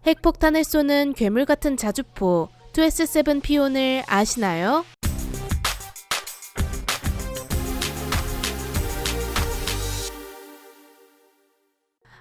핵폭탄을 쏘는 괴물 같은 자주포 2S7P1을 아시나요?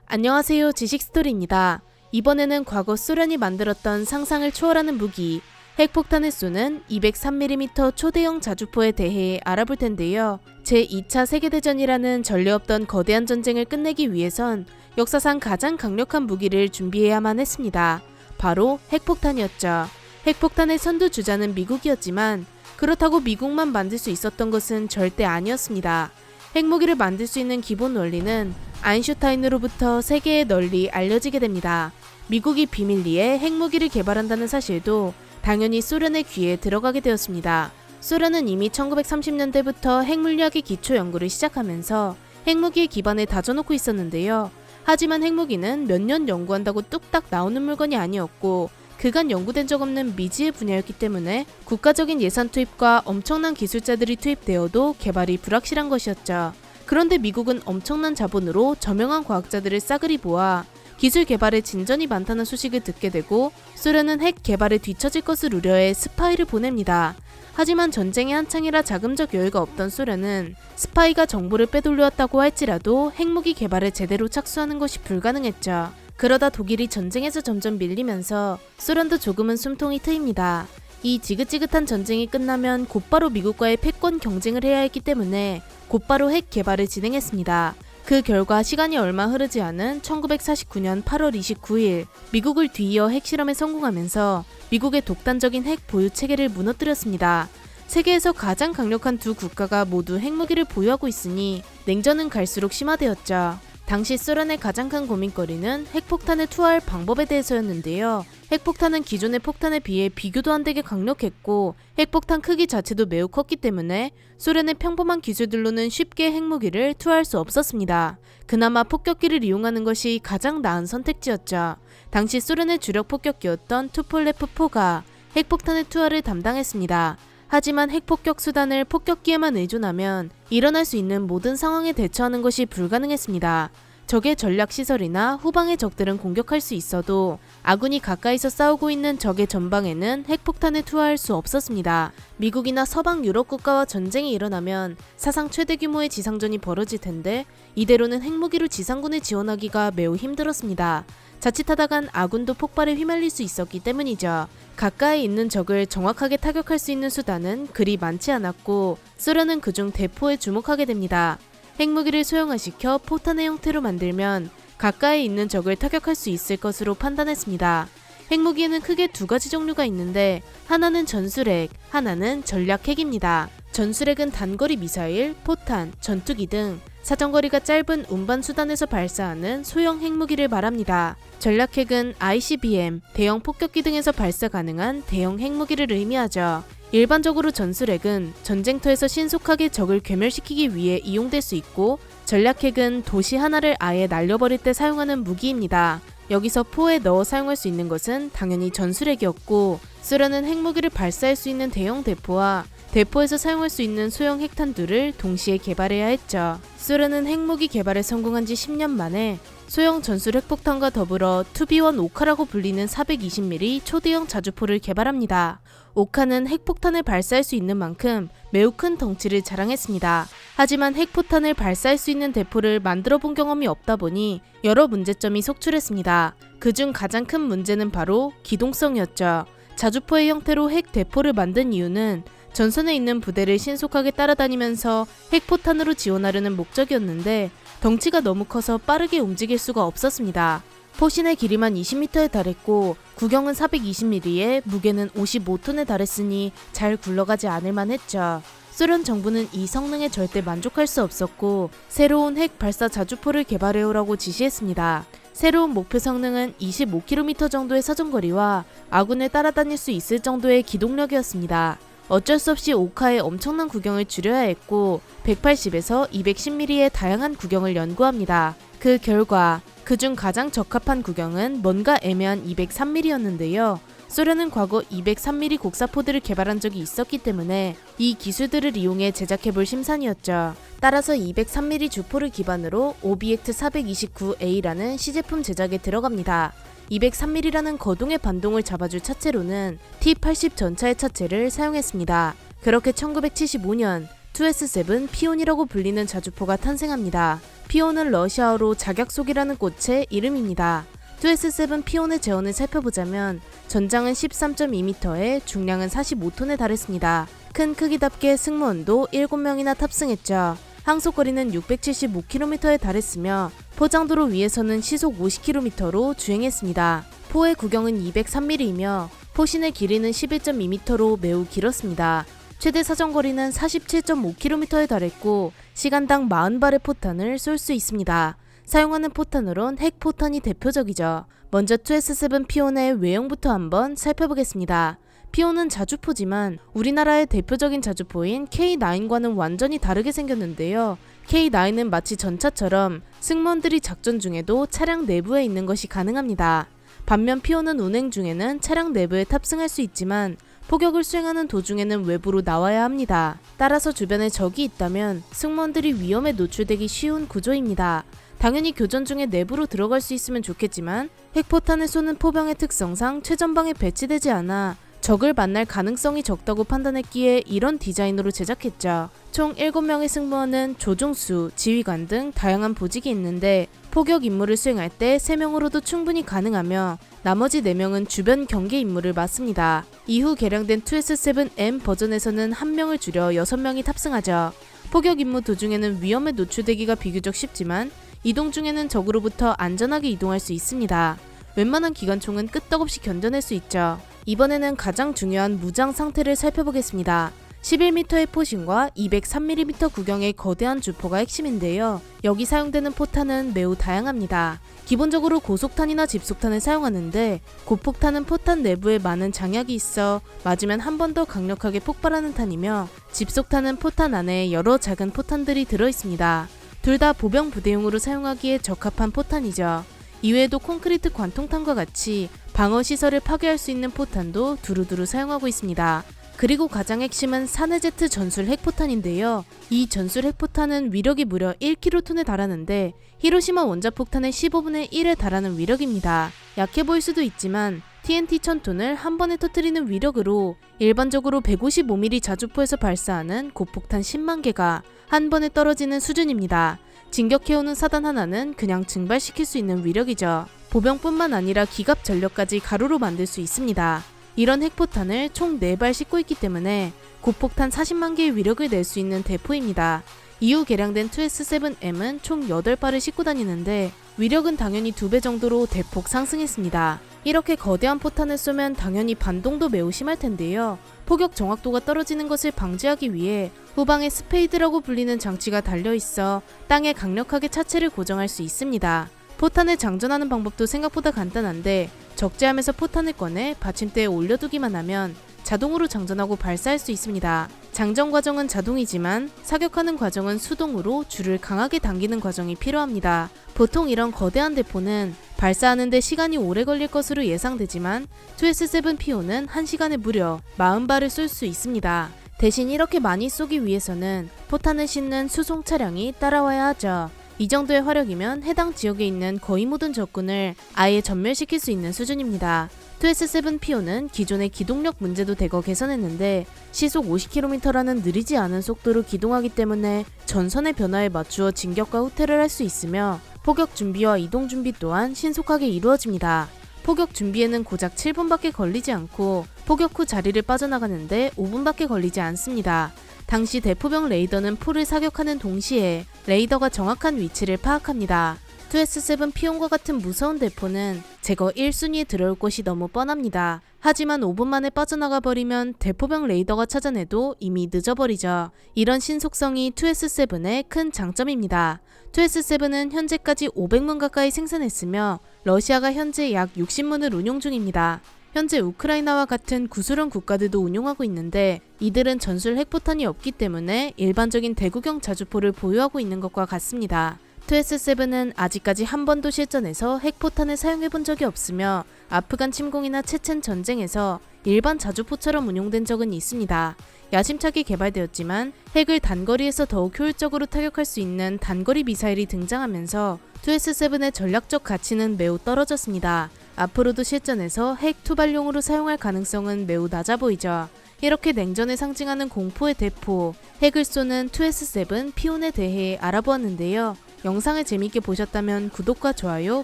안녕하세요, 지식스토리입니다. 이번에는 과거 소련이 만들었던 상상을 초월하는 무기 핵폭탄을 쏘는 203mm 초대형 자주포에 대해 알아볼 텐데요. 제2차 세계대전이라는 전례 없던 거대한 전쟁을 끝내기 위해선 역사상 가장 강력한 무기를 준비해야만 했습니다. 바로 핵폭탄이었죠. 핵폭탄의 선두주자는 미국이었지만 그렇다고 미국만 만들 수 있었던 것은 절대 아니었습니다. 핵무기를 만들 수 있는 기본 원리는 아인슈타인으로부터 세계에 널리 알려지게 됩니다. 미국이 비밀리에 핵무기를 개발한다는 사실도 당연히 소련의 귀에 들어가게 되었습니다. 소련은 이미 1930년대부터 핵물리학의 기초 연구를 시작하면서 핵무기의 기반을 다져놓고 있었는데요. 하지만 핵무기는 몇 년 연구한다고 뚝딱 나오는 물건이 아니었고 그간 연구된 적 없는 미지의 분야였기 때문에 국가적인 예산 투입과 엄청난 기술자들이 투입되어도 개발이 불확실한 것이었죠. 그런데 미국은 엄청난 자본으로 저명한 과학자들을 싸그리 모아 기술 개발에 진전이 많다는 소식을 듣게 되고 소련은 핵 개발에 뒤처질 것을 우려해 스파이를 보냅니다. 하지만 전쟁이 한창이라 자금적 여유가 없던 소련은 스파이가 정보를 빼돌려왔다고 할지라도 핵무기 개발에 제대로 착수하는 것이 불가능했죠. 그러다 독일이 전쟁에서 점점 밀리면서 소련도 조금은 숨통이 트입니다. 이 지긋지긋한 전쟁이 끝나면 곧바로 미국과의 패권 경쟁을 해야 했기 때문에 곧바로 핵 개발을 진행했습니다. 그 결과 시간이 얼마 흐르지 않은 1949년 8월 29일 미국을 뒤이어 핵실험에 성공하면서 미국의 독단적인 핵 보유 체계를 무너뜨렸습니다. 세계에서 가장 강력한 두 국가가 모두 핵무기를 보유하고 있으니 냉전은 갈수록 심화되었죠. 당시 소련의 가장 큰 고민거리는 핵폭탄을 투하할 방법에 대해서였는데요. 핵폭탄은 기존의 폭탄에 비해 비교도 안 되게 강력했고 핵폭탄 크기 자체도 매우 컸기 때문에 소련의 평범한 기술들로는 쉽게 핵무기를 투하할 수 없었습니다. 그나마 폭격기를 이용하는 것이 가장 나은 선택지였죠. 당시 소련의 주력 폭격기였던 투폴레프-4가 핵폭탄의 투하를 담당했습니다. 하지만 핵폭격 수단을 폭격기에만 의존하면 일어날 수 있는 모든 상황에 대처하는 것이 불가능했습니다. 적의 전략시설이나 후방의 적들은 공격할 수 있어도 아군이 가까이서 싸우고 있는 적의 전방에는 핵폭탄을 투하할 수 없었습니다. 미국이나 서방 유럽 국가와 전쟁이 일어나면 사상 최대 규모의 지상전이 벌어질 텐데 이대로는 핵무기로 지상군을 지원하기가 매우 힘들었습니다. 자칫하다간 아군도 폭발에 휘말릴 수 있었기 때문이죠. 가까이 있는 적을 정확하게 타격할 수 있는 수단은 그리 많지 않았고 소련은 그중 대포에 주목하게 됩니다. 핵무기를 소형화시켜 포탄의 형태로 만들면 가까이 있는 적을 타격할 수 있을 것으로 판단했습니다. 핵무기에는 크게 두 가지 종류가 있는데 하나는 전술핵, 하나는 전략핵입니다. 전술핵은 단거리 미사일, 포탄, 전투기 등 사정거리가 짧은 운반 수단에서 발사하는 소형 핵무기를 말합니다. 전략핵은 ICBM, 대형 폭격기 등에서 발사 가능한 대형 핵무기를 의미하죠. 일반적으로 전술핵은 전쟁터에서 신속하게 적을 괴멸시키기 위해 이용될 수 있고 전략핵은 도시 하나를 아예 날려버릴 때 사용하는 무기입니다. 여기서 포에 넣어 사용할 수 있는 것은 당연히 전술핵이었고 소련은 핵무기를 발사할 수 있는 대형 대포와 대포에서 사용할 수 있는 소형 핵탄두를 동시에 개발해야 했죠. 소련은 핵무기 개발에 성공한 지 10년 만에 소형 전술 핵폭탄과 더불어 투비원 오카라고 불리는 420mm 초대형 자주포를 개발합니다. 오카는 핵폭탄을 발사할 수 있는 만큼 매우 큰 덩치를 자랑했습니다. 하지만 핵폭탄을 발사할 수 있는 대포를 만들어 본 경험이 없다 보니 여러 문제점이 속출했습니다. 그중 가장 큰 문제는 바로 기동성이었죠. 자주포의 형태로 핵 대포를 만든 이유는 전선에 있는 부대를 신속하게 따라다니면서 핵포탄으로 지원하려는 목적이었는데 덩치가 너무 커서 빠르게 움직일 수가 없었습니다. 포신의 길이만 20m에 달했고 구경은 420mm에 무게는 55톤에 달했으니 잘 굴러가지 않을만 했죠. 소련 정부는 이 성능에 절대 만족할 수 없었고 새로운 핵 발사 자주포를 개발해오라고 지시했습니다. 새로운 목표 성능은 25km 정도의 사정거리와 아군을 따라다닐 수 있을 정도의 기동력이었습니다. 어쩔 수 없이 오카의 엄청난 구경을 줄여야 했고 180에서 210mm의 다양한 구경을 연구합니다. 그 결과 그중 가장 적합한 구경은 뭔가 애매한 203mm였는데요. 소련은 과거 203mm 곡사포들을 개발한 적이 있었기 때문에 이 기술들을 이용해 제작해볼 심산이었죠. 따라서 203mm 주포를 기반으로 오비액트 429A라는 시제품 제작에 들어갑니다. 203mm라는 거동의 반동을 잡아줄 차체로는 T-80 전차의 차체를 사용했습니다. 그렇게 1975년 2S7 피온이라고 불리는 자주포가 탄생합니다. 피온은 러시아어로 작약속이라는 꽃의 이름입니다. 2S7 피온의 재원을 살펴보자면 전장은 13.2m에 중량은 45톤에 달했습니다. 큰 크기답게 승무원도 7명이나 탑승했죠. 항속거리는 675km에 달했으며 포장도로 위에서는 시속 50km로 주행했습니다. 포의 구경은 203mm이며 포신의 길이는 11.2m로 매우 길었습니다. 최대 사정거리는 47.5km에 달했고 시간당 40발의 포탄을 쏠 수 있습니다. 사용하는 포탄으론 핵포탄이 대표적이죠. 먼저 2S7 피온의 외형부터 한번 살펴보겠습니다. 피온은 자주포지만 우리나라의 대표적인 자주포인 K9과는 완전히 다르게 생겼는데요. K9은 마치 전차처럼 승무원들이 작전 중에도 차량 내부에 있는 것이 가능합니다. 반면 피온은 운행 중에는 차량 내부에 탑승할 수 있지만 포격을 수행하는 도중에는 외부로 나와야 합니다. 따라서 주변에 적이 있다면 승무원들이 위험에 노출되기 쉬운 구조입니다. 당연히 교전 중에 내부로 들어갈 수 있으면 좋겠지만 핵포탄을 쏘는 포병의 특성상 최전방에 배치되지 않아 적을 만날 가능성이 적다고 판단했기에 이런 디자인으로 제작했죠. 총 7명의 승무원은 조종수, 지휘관 등 다양한 보직이 있는데 포격 임무를 수행할 때 3명으로도 충분히 가능하며 나머지 4명은 주변 경계 임무를 맡습니다. 이후 개량된 2S7M 버전에서는 1명을 줄여 6명이 탑승하죠. 포격 임무 도중에는 위험에 노출되기가 비교적 쉽지만 이동 중에는 적으로부터 안전하게 이동할 수 있습니다. 웬만한 기관총은 끄떡없이 견뎌낼 수 있죠. 이번에는 가장 중요한 무장 상태를 살펴보겠습니다. 11m의 포신과 203mm 구경의 거대한 주포가 핵심인데요. 여기 사용되는 포탄은 매우 다양합니다. 기본적으로 고속탄이나 집속탄을 사용하는데 고폭탄은 포탄 내부에 많은 장약이 있어 맞으면 한 번 더 강력하게 폭발하는 탄이며 집속탄은 포탄 안에 여러 작은 포탄들이 들어있습니다. 둘 다 보병 부대용으로 사용하기에 적합한 포탄이죠. 이외에도 콘크리트 관통탄과 같이 방어시설을 파괴할 수 있는 포탄도 두루두루 사용하고 있습니다. 그리고 가장 핵심은 사네제트 전술 핵포탄인데요. 이 전술 핵포탄은 위력이 무려 1킬로톤에 달하는데 히로시마 원자폭탄의 15분의 1에 달하는 위력입니다. 약해 보일 수도 있지만 TNT 1000톤을 한 번에 터뜨리는 위력으로 일반적으로 155mm 자주포에서 발사하는 고폭탄 10만 개가 한 번에 떨어지는 수준입니다. 진격해오는 사단 하나는 그냥 증발시킬 수 있는 위력이죠. 보병뿐만 아니라 기갑 전력까지 가루로 만들 수 있습니다. 이런 핵포탄을 총 4발 싣고 있기 때문에 고폭탄 40만 개의 위력을 낼 수 있는 대포입니다. 이후 개량된 2S7M은 총 8발을 싣고 다니는데 위력은 당연히 2배 정도로 대폭 상승했습니다. 이렇게 거대한 포탄을 쏘면 당연히 반동도 매우 심할 텐데요. 포격 정확도가 떨어지는 것을 방지하기 위해 후방에 스페이드라고 불리는 장치가 달려있어 땅에 강력하게 차체를 고정할 수 있습니다. 포탄을 장전하는 방법도 생각보다 간단한데 적재함에서 포탄을 꺼내 받침대에 올려두기만 하면 자동으로 장전하고 발사할 수 있습니다. 장전 과정은 자동이지만 사격하는 과정은 수동으로 줄을 강하게 당기는 과정이 필요합니다. 보통 이런 거대한 대포는 발사하는 데 시간이 오래 걸릴 것으로 예상되지만 2S7 피오는 1시간에 무려 40발을 쏠 수 있습니다. 대신 이렇게 많이 쏘기 위해서는 포탄을 싣는 수송 차량이 따라와야 하죠. 이 정도의 화력이면 해당 지역에 있는 거의 모든 적군을 아예 전멸시킬 수 있는 수준입니다. 2S7 피오는 기존의 기동력 문제도 대거 개선했는데 시속 50km라는 느리지 않은 속도로 기동하기 때문에 전선의 변화에 맞추어 진격과 후퇴를 할 수 있으며 포격 준비와 이동 준비 또한 신속하게 이루어집니다. 포격 준비에는 고작 7분밖에 걸리지 않고 포격 후 자리를 빠져나가는데 5분밖에 걸리지 않습니다. 당시 대포병 레이더는 포를 사격하는 동시에 레이더가 정확한 위치를 파악합니다. 2S7 피온과 같은 무서운 대포는 제거 1순위에 들어올 것이 너무 뻔합니다. 하지만 5분 만에 빠져나가 버리면 대포병 레이더가 찾아내도 이미 늦어버리죠. 이런 신속성이 2S7의 큰 장점입니다. 2S7은 현재까지 500문 가까이 생산했으며 러시아가 현재 약 60문을 운용 중입니다. 현재 우크라이나와 같은 구소련 국가들도 운용하고 있는데 이들은 전술 핵포탄이 없기 때문에 일반적인 대구경 자주포를 보유하고 있는 것과 같습니다. 2S7은 아직까지 한 번도 실전에서 핵포탄을 사용해본 적이 없으며 아프간 침공이나 체첸 전쟁에서 일반 자주포처럼 운용된 적은 있습니다. 야심차게 개발되었지만 핵을 단거리에서 더욱 효율적으로 타격할 수 있는 단거리 미사일이 등장하면서 2S7의 전략적 가치는 매우 떨어졌습니다. 앞으로도 실전에서 핵 투발용으로 사용할 가능성은 매우 낮아 보이죠. 이렇게 냉전을 상징하는 공포의 대포, 핵을 쏘는 2S7 피온에 대해 알아보았는데요. 영상을 재밌게 보셨다면 구독과 좋아요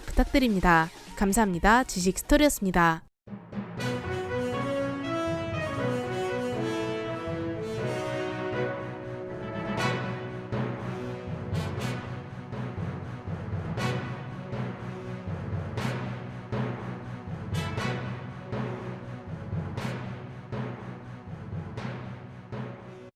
부탁드립니다. 감사합니다. 지식스토리였습니다.